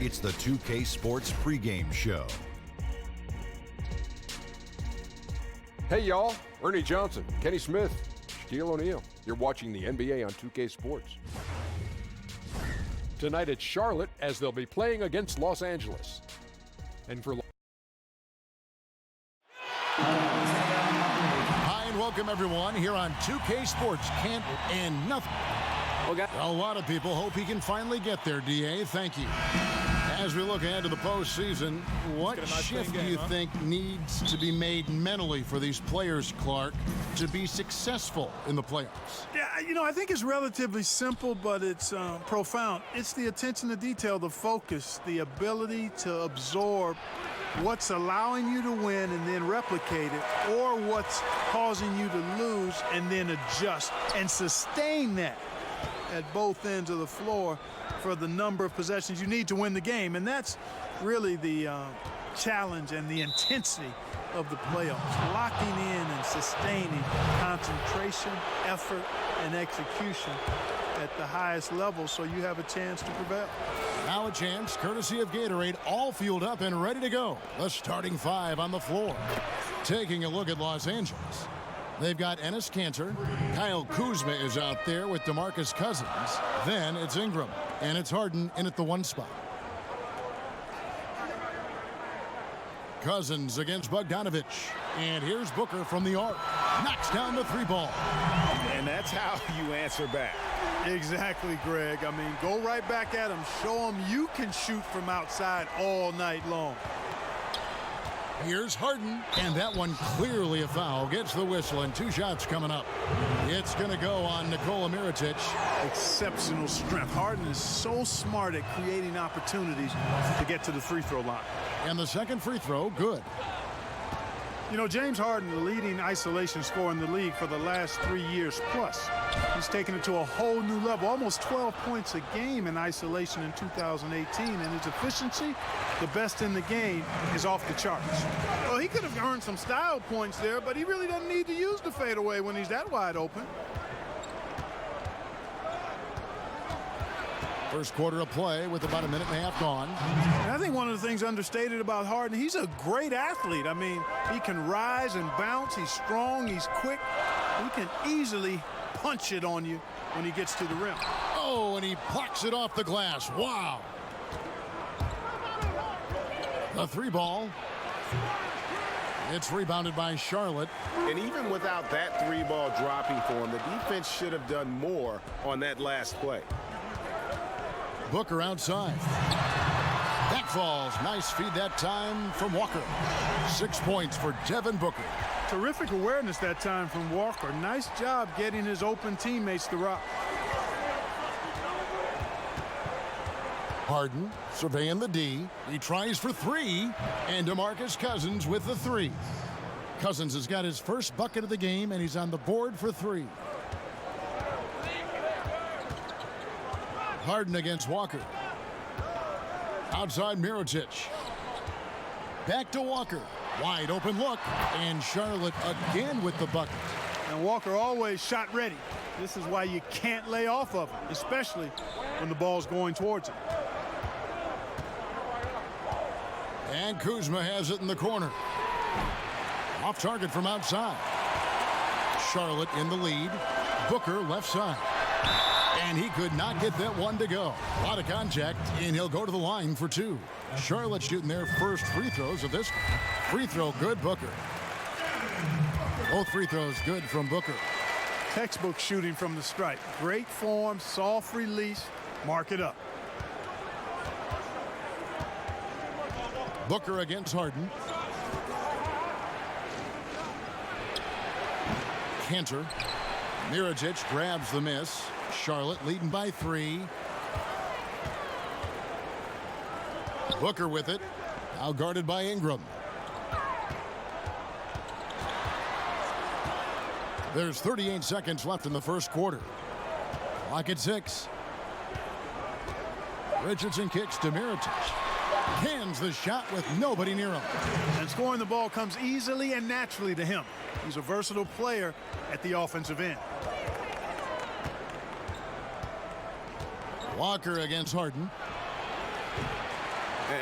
It's the 2K Sports pregame show. Hey y'all, Ernie Johnson, Kenny Smith, Shaquille O'Neal. You're watching the NBA on 2K Sports. Tonight it's Charlotte as they'll be playing against Los Angeles. And for Hi and welcome everyone here on 2K Sports. Can't end nothing. A lot of people hope he can finally get there, DA. Thank you. As we look ahead to the postseason, what shift do you think needs to be made mentally for these players, Clark, to be successful in the playoffs? Yeah, you know, I think it's relatively simple, but it's profound. It's the attention to detail, the focus, the ability to absorb what's allowing you to win and then replicate it, or what's causing you to lose and then adjust and sustain that at both ends of the floor for the number of possessions you need to win the game. And that's really the challenge and the intensity of the playoffs. Locking in and sustaining concentration, effort, and execution at the highest level so you have a chance to prevail. Now a chance, courtesy of Gatorade, all fueled up and ready to go. The starting five on the floor. Taking a look at Los Angeles. They've got Enes Kanter. Kyle Kuzma is out there with DeMarcus Cousins. Then it's Ingram. And it's Harden in at the one spot. Cousins against Bogdanovic. And here's Booker from the arc. Knocks down the three ball. And that's how you answer back. Exactly, Greg. I mean, go right back at him. Show him you can shoot from outside all night long. Here's Harden, and that one clearly a foul. Gets the whistle, and two shots coming up. It's going to go on Nikola Mirotic. Exceptional strength. Harden is so smart at creating opportunities to get to the free throw line. And the second free throw, good. You know, James Harden, the leading isolation scorer in the league for the last 3 years plus. He's taken it to a whole new level, almost 12 points a game in isolation in 2018, and his efficiency, the best in the game, is off the charts. Well, he could have earned some style points there, but he really doesn't need to use the fadeaway when he's that wide open. First quarter of play with about a minute and a half gone. And I think one of the things understated about Harden, he's a great athlete. I mean, he can rise and bounce. He's strong. He's quick. He can easily punch it on you when he gets to the rim. Oh, and he plucks it off the glass. Wow. The three ball. It's rebounded by Charlotte. And even without that three ball dropping for him, the defense should have done more on that last play. Booker outside. That falls. Nice feed that time from Walker. 6 points for Devin Booker. Terrific awareness that time from Walker. Nice job getting his open teammates to rock. Harden surveying the D. He tries for three. And DeMarcus Cousins with the three. Cousins has got his first bucket of the game, and he's on the board for three. Harden against Walker. Outside Mirotic. Back to Walker. Wide open look. And Charlotte again with the bucket. And Walker always shot ready. This is why you can't lay off of him, especially when the ball's going towards him. And Kuzma has it in the corner. Off target from outside. Charlotte in the lead. Booker left side. And he could not get that one to go. A lot of contact, and he'll go to the line for two. Charlotte shooting their first free throws of this one. Free throw good, Booker. Both free throws good from Booker. Textbook shooting from the stripe. Great form, soft release, mark it up. Booker against Harden. Kanter. Mirotic grabs the miss. Charlotte leading by three. Booker with it. Now guarded by Ingram. There's 38 seconds left in the first quarter. Clock at 6. Richardson kicks to Mirotic. Hands the shot with nobody near him. And scoring the ball comes easily and naturally to him. He's a versatile player at the offensive end. Walker against Harden.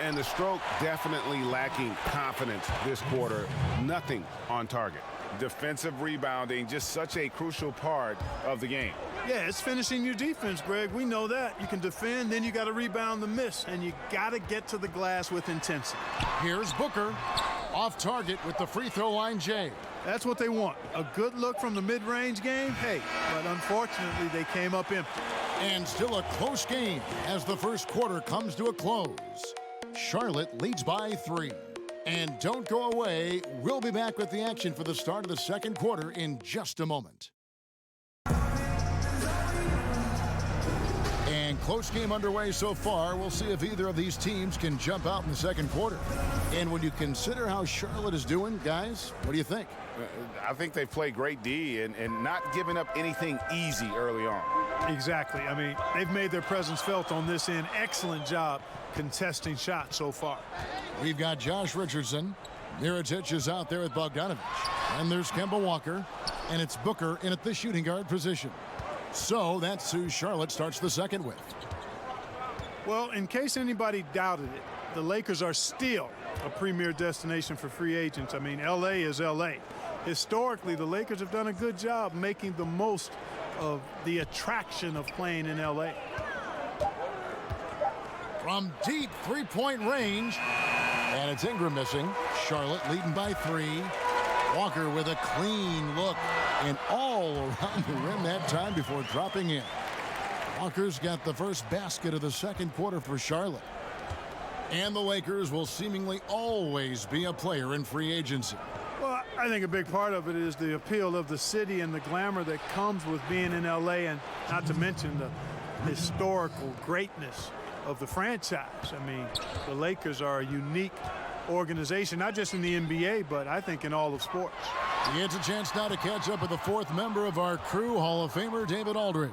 And the stroke definitely lacking confidence this quarter. Nothing on target. Defensive rebounding, just such a crucial part of the game. Yeah, it's finishing your defense, Greg. We know that. You can defend, then you got to rebound the miss, and you got to get to the glass with intensity. Here's Booker. Off target with the free throw line, Jay. That's what they want. A good look from the mid-range game, hey, but unfortunately they came up empty. And still a close game as the first quarter comes to a close. Charlotte leads by 3. And don't go away. We'll be back with the action for the start of the second quarter in just a moment. And close game underway so far. We'll see if either of these teams can jump out in the second quarter. And when you consider how Charlotte is doing, guys, what do you think? I think they've played great D and not giving up anything easy early on. Exactly. I mean, they've made their presence felt on this end. Excellent job contesting shots so far. We've got Josh Richardson. Mirotic is out there with Bogdanovich. And there's Kemba Walker. And it's Booker in at the shooting guard position. So that's who Charlotte starts the second with. Well, in case anybody doubted it, the Lakers are still a premier destination for free agents. I mean, L.A. is L.A. Historically, the Lakers have done a good job making the most of the attraction of playing in L.A. From deep three-point range. And it's Ingram missing. Charlotte leading by 3. Walker with a clean look and all around the rim that time before dropping in. Walker's got the first basket of the second quarter for Charlotte. And the Lakers will seemingly always be a player in free agency. Well, I think a big part of it is the appeal of the city and the glamour that comes with being in L.A. and not to mention the historical greatness of the franchise. I mean, the Lakers are a unique organization, not just in the NBA, but I think in all of sports. It's a chance now to catch up with the fourth member of our crew, Hall of Famer David Aldridge.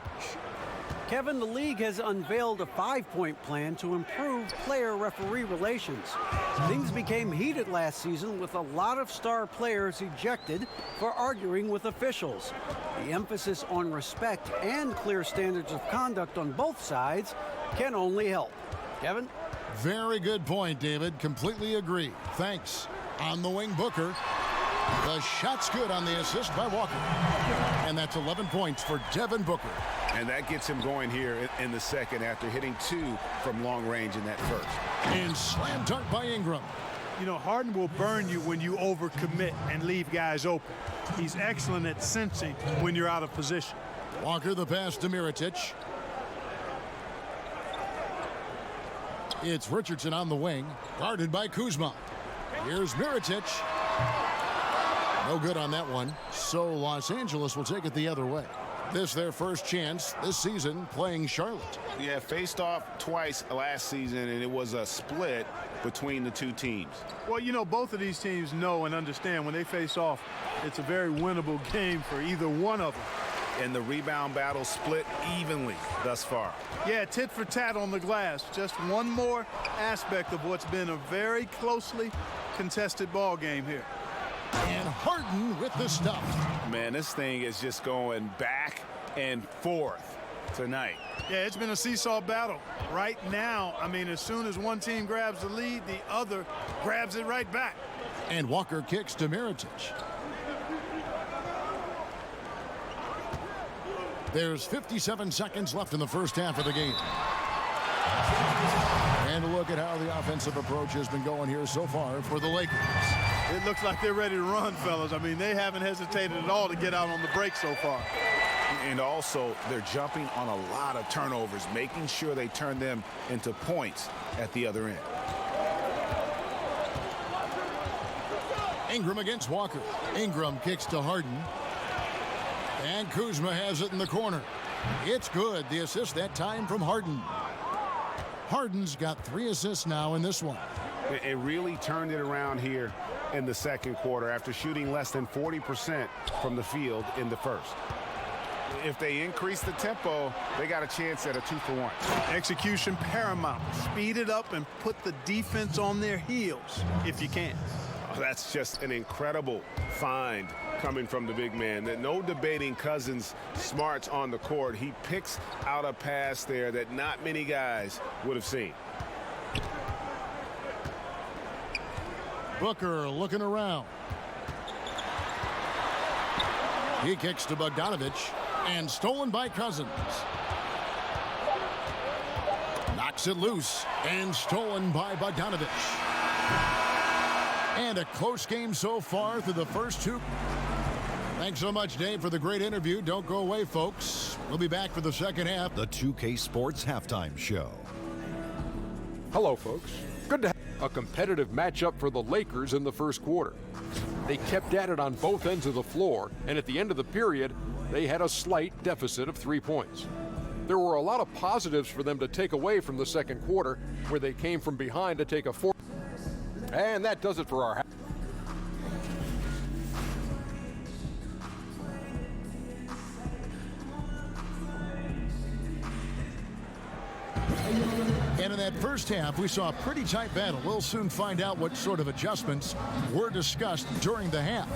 Kevin, the league has unveiled a 5-point plan to improve player-referee relations. Things became heated last season with a lot of star players ejected for arguing with officials. The emphasis on respect and clear standards of conduct on both sides can only help. Kevin? Very good point, David. Completely agree. Thanks. On the wing, Booker. The shot's good on the assist by Walker. And that's 11 points for Devin Booker. And that gets him going here in the second after hitting 2 from long range in that first. And slam dunk by Ingram. You know, Harden will burn you when you overcommit and leave guys open. He's excellent at sensing when you're out of position. Walker the pass to Mirotic. It's Richardson on the wing, guarded by Kuzma. Here's Mirotic. No good on that one. So Los Angeles will take it the other way. This their first chance this season playing Charlotte. Yeah, faced off twice last season, and it was a split between the two teams. Well, you know, both of these teams know and understand when they face off, it's a very winnable game for either one of them. And the rebound battle split evenly thus far. Yeah, tit for tat on the glass. Just one more aspect of what's been a very closely contested ball game here. And Harden with the stuff. Man, this thing is just going back and forth tonight. Yeah, it's been a seesaw battle. Right now, I mean, as soon as one team grabs the lead, the other grabs it right back. And Walker kicks to Mirotic. There's 57 seconds left in the first half of the game. And a look at how the offensive approach has been going here so far for the Lakers. It looks like they're ready to run, fellas. I mean, they haven't hesitated at all to get out on the break so far. And also, they're jumping on a lot of turnovers, making sure they turn them into points at the other end. Ingram against Walker. Ingram kicks to Harden. And Kuzma has it in the corner. It's good. The assist that time from Harden. Harden's got 3 assists now in this one. It really turned it around here in the second quarter after shooting less than 40% from the field in the first. If they increase the tempo, they got a chance at a 2-for-1. Execution paramount. Speed it up and put the defense on their heels if you can. Oh, that's just an incredible find coming from the big man. No debating Cousins' smarts on the court. He picks out a pass there that not many guys would have seen. Booker looking around. He kicks to Bogdanovich, and stolen by Cousins. Knocks it loose, and stolen by Bogdanovich. And a close game so far through the first two. Thanks so much, Dave, for the great interview. Don't go away, folks. We'll be back for the second half. The 2K Sports Halftime Show. Hello, folks. Good to have a competitive matchup for the Lakers in the first quarter. They kept at it on both ends of the floor, and at the end of the period, they had a slight deficit of 3 points. There were a lot of positives for them to take away from the second quarter, where they came from behind to take a 4. And that does it for our half. And in that first half, we saw a pretty tight battle. We'll soon find out what sort of adjustments were discussed during the half.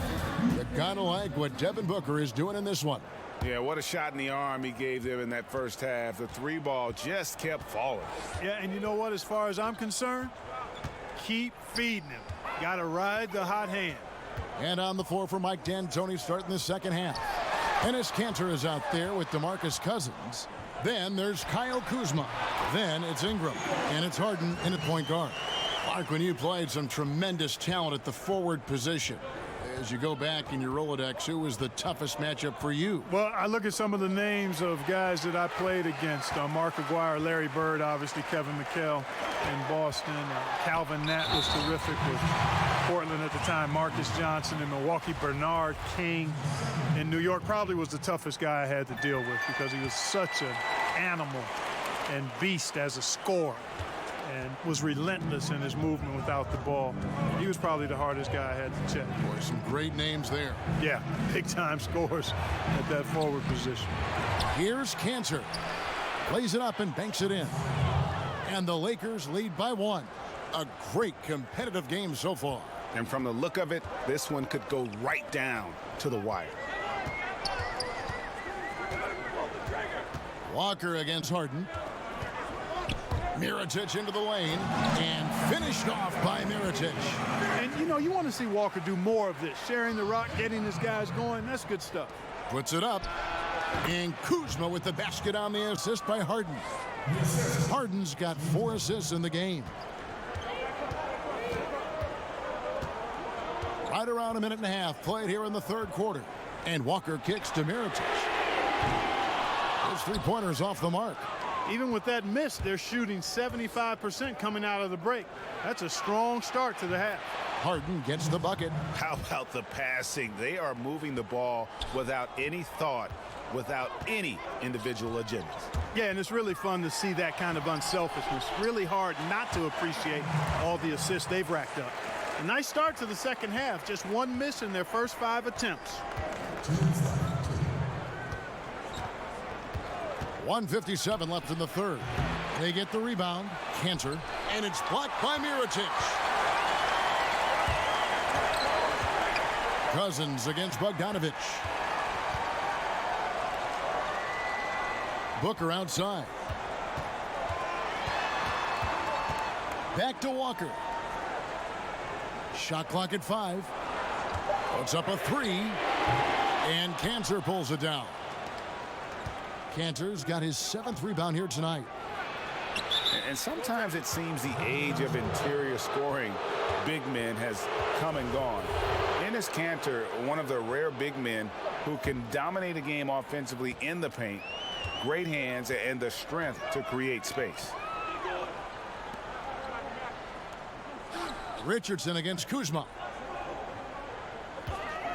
But kind of like what Devin Booker is doing in this one. Yeah, what a shot in the arm he gave them in that first half. The three ball just kept falling. Yeah, and you know what, as far as I'm concerned, keep feeding him. Got to ride the hot hand. And on the floor for Mike D'Antoni starting the second half. Enes Kanter is out there with DeMarcus Cousins. Then there's Kyle Kuzma. Then it's Ingram. And it's Harden in at point guard. Mark, when you played some tremendous talent at the forward position, as you go back in your Rolodex, who was the toughest matchup for you? Well, I look at some of the names of guys that I played against. Mark Aguirre, Larry Bird, obviously Kevin McHale in Boston. Calvin Nat was terrific with Portland at the time. Marcus Johnson in Milwaukee. Bernard King in New York probably was the toughest guy I had to deal with because he was such an animal and beast as a scorer and was relentless in his movement without the ball. He was probably the hardest guy I had to check. Boy, some great names there. Yeah, big-time scores at that forward position. Here's Kanter. Plays it up and banks it in. And the Lakers lead by 1. A great competitive game so far. And from the look of it, this one could go right down to the wire. Walker against Harden. Mirotic into the lane and finished off by Mirotic. And, you know, you want to see Walker do more of this. Sharing the rock, getting his guys going. That's good stuff. Puts it up. And Kuzma with the basket on the assist by Harden. Harden's got 4 assists in the game. Right around a minute and a half played here in the third quarter. And Walker kicks to Mirotic. His three-pointers off the mark. Even with that miss, they're shooting 75% coming out of the break. That's a strong start to the half. Harden gets the bucket. How about the passing? They are moving the ball without any thought, without any individual agendas. Yeah, and it's really fun to see that kind of unselfishness. Really hard not to appreciate all the assists they've racked up. A nice start to the second half. Just 1 miss in their first 5 attempts. 1:57 left in the third. They get the rebound. Kanter. And it's blocked by Mirotic. Cousins against Bogdanovich. Booker outside. Back to Walker. Shot clock at 5. Puts up a 3. And Kanter pulls it down. Kanter's got his 7th rebound here tonight. And sometimes it seems the age of interior scoring big men has come and gone. Enes Kanter, one of the rare big men who can dominate a game offensively in the paint, great hands and the strength to create space. Richardson against Kuzma.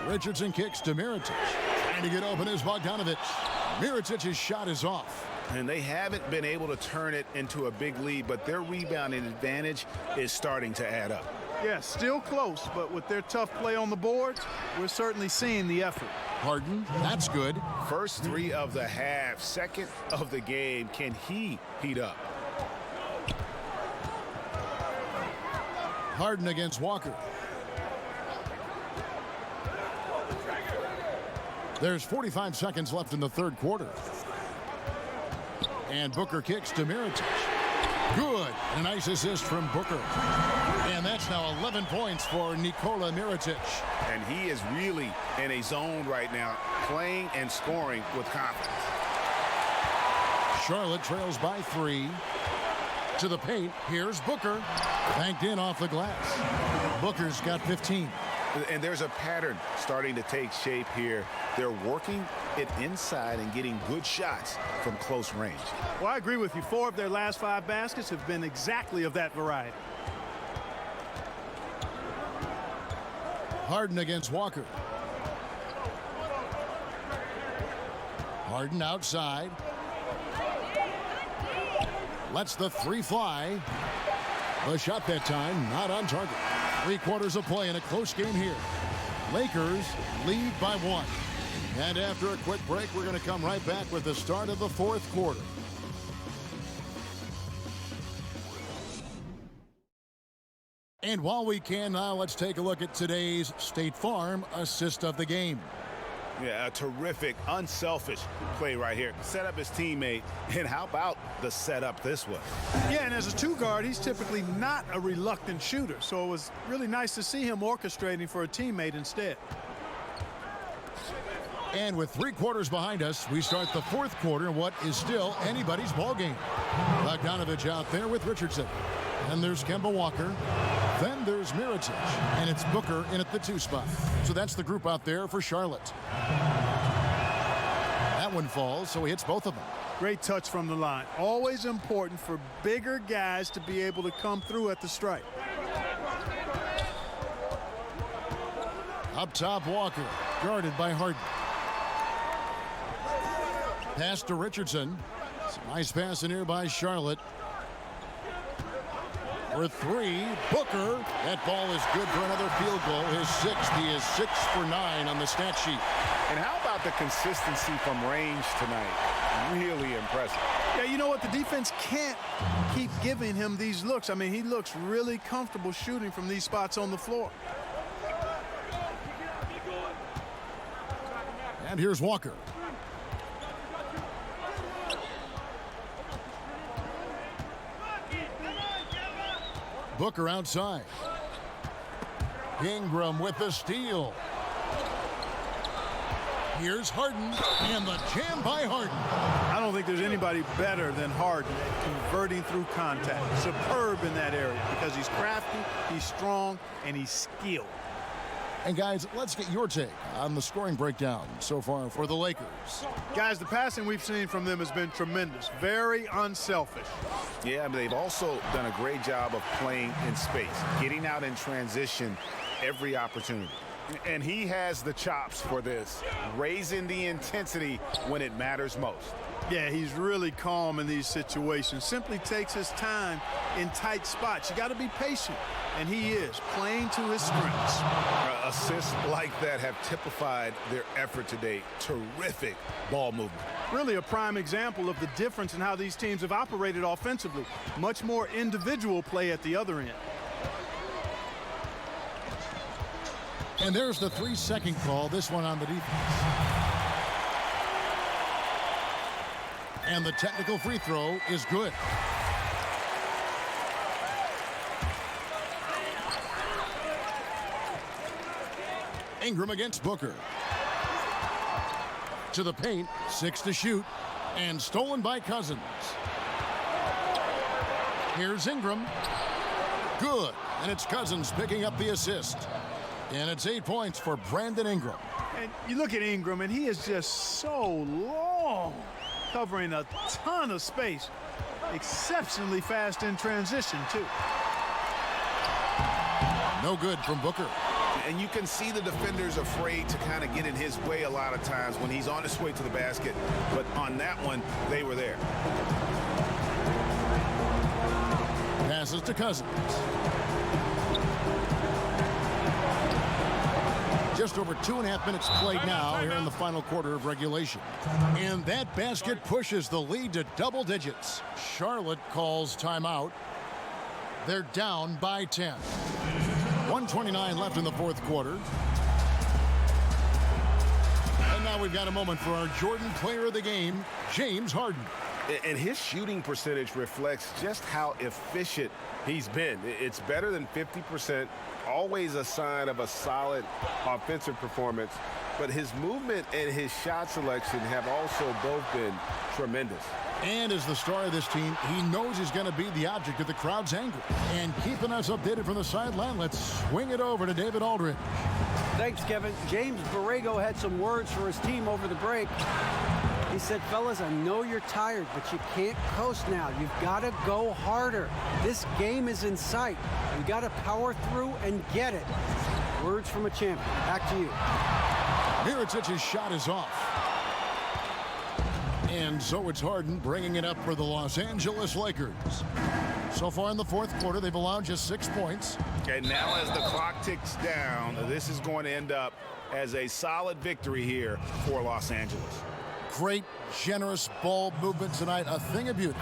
Richardson kicks to Mirotic. Trying to get open is Bogdanovich. Mirotic's shot is off. And they haven't been able to turn it into a big lead, but their rebounding advantage is starting to add up. Yeah, still close, but with their tough play on the boards, we're certainly seeing the effort. Harden, that's good. First 3 of the half, second of the game. Can he heat up? Harden against Walker. There's 45 seconds left in the third quarter. And Booker kicks to Mirotic. Good. A nice assist from Booker. And that's now 11 points for Nikola Mirotic. And he is really in a zone right now, playing and scoring with confidence. Charlotte trails by 3. To the paint. Here's Booker. Banked in off the glass. Booker's got 15. And there's a pattern starting to take shape here. They're working it inside and getting good shots from close range. Well, I agree with you. 4 of their last 5 baskets have been exactly of that variety. Harden against Walker. Harden outside. Lets the 3 fly. The shot that time not on target. 3 quarters of play in a close game here. Lakers lead by 1. And after a quick break, we're going to come right back with the start of the fourth quarter. And while we can now, let's take a look at today's State Farm assist of the game. Yeah, a terrific, unselfish play right here. Set up his teammate, and how about the setup this was? Yeah, and as a 2 guard, he's typically not a reluctant shooter, so it was really nice to see him orchestrating for a teammate instead. And with 3 quarters behind us, we start the fourth quarter in what is still anybody's ball game. Bogdanovich out there with Richardson. And there's Kemba Walker. Then there's Mirotic. And it's Booker in at the 2 spot. So that's the group out there for Charlotte. That one falls, so he hits both of them. Great touch from the line. Always important for bigger guys to be able to come through at the stripe. Up top, Walker, guarded by Harden. Pass to Richardson. Nice pass in here by Charlotte. For 3, Booker. That ball is good for another field goal. His 6th. He is 6 for 9 on the stat sheet. And how about the consistency from range tonight? Really impressive. Yeah, you know what? The defense can't keep giving him these looks. I mean, he looks really comfortable shooting from these spots on the floor. And here's Walker. Booker outside. Ingram with the steal. Here's Harden, and the jam by Harden. I don't think there's anybody better than Harden at converting through contact. Superb in that area because he's crafty, he's strong, and he's skilled. And guys, let's get your take on the scoring breakdown so far for the Lakers. Guys, the passing we've seen from them has been tremendous. Very unselfish. Yeah, but they've also done a great job of playing in space, getting out in transition every opportunity. And he has the chops for this, raising the intensity when it matters most. Yeah, he's really calm in these situations. Simply takes his time in tight spots. You got to be patient, and he is playing to his strengths. Assists like that have typified their effort today. Terrific ball movement. Really a prime example of the difference in how these teams have operated offensively. Much more individual play at the other end. And there's the 3-second call, this one on the defense. And the technical free throw is good. Ingram against Booker. To the paint, 6 to shoot, and stolen by Cousins. Here's Ingram. Good, and it's Cousins picking up the assist. And it's 8 points for Brandon Ingram. And you look at Ingram, and he is just so long, covering a ton of space. Exceptionally fast in transition, too. No good from Booker. And you can see the defenders afraid to kind of get in his way a lot of times when he's on his way to the basket. But on that one, they were there. Passes to Cousins. Just over 2.5 minutes played now here in the final quarter of regulation. And that basket pushes the lead to double digits. Charlotte calls timeout. They're down by 10. 1:29 left in the fourth quarter. And Now we've got a moment for our Jordan Player of the Game, James Harden. And his shooting percentage reflects just how efficient he's been. It's better than 50%, always a sign of a solid offensive performance. But his movement and his shot selection have also both been tremendous. And as the star of this team, he knows he's going to be the object of the crowd's anger. And keeping us updated from the sideline, let's swing it over to David Aldridge. Thanks, Kevin. James Borrego had some words for his team over the break. He said, fellas, I know you're tired, but you can't coast now. You've got to go harder. This game is in sight. You got to power through and get it. Words from a champion. Back to you. Mirotic's shot is off. And so it's Harden bringing it up for the Los Angeles Lakers. So far in the fourth quarter, they've allowed just 6 points. And now as the clock ticks down, this is going to end up as a solid victory here for Los Angeles. Great, generous ball movement tonight. A thing of beauty.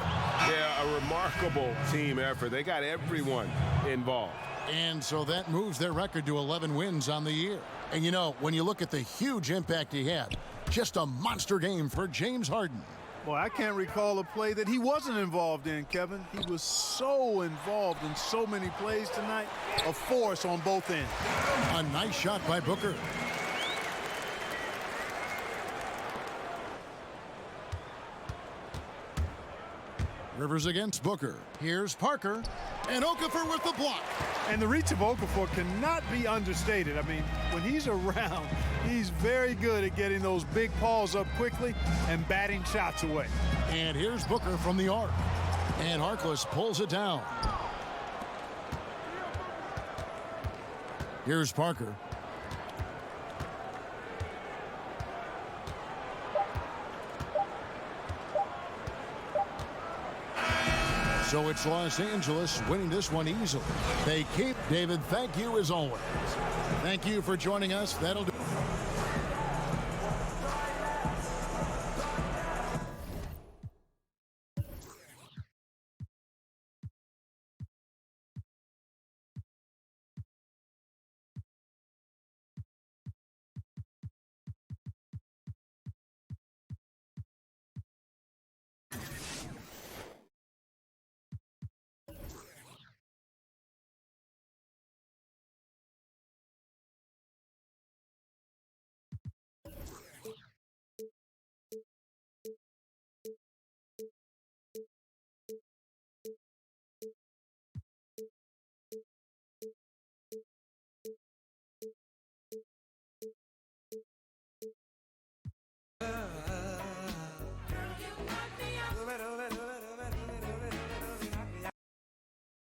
Yeah, a remarkable team effort. They got everyone involved. And so that moves their record to 11 wins on the year. And you know, when you look at the huge impact he had, just a monster game for James Harden. Boy, I can't recall a play that he wasn't involved in, Kevin. He was so involved in so many plays tonight. A force on both ends. A nice shot by Booker. Rivers against Booker. Here's Parker. And Okafor with the block. And the reach of Okafor cannot be understated. I mean, when he's around, he's very good at getting those big balls up quickly and batting shots away. And here's Booker from the arc. And Harkless pulls it down. Here's Parker. So it's Los Angeles winning this one easily. They keep David. Thank you as always. Thank you for joining us. That'll do.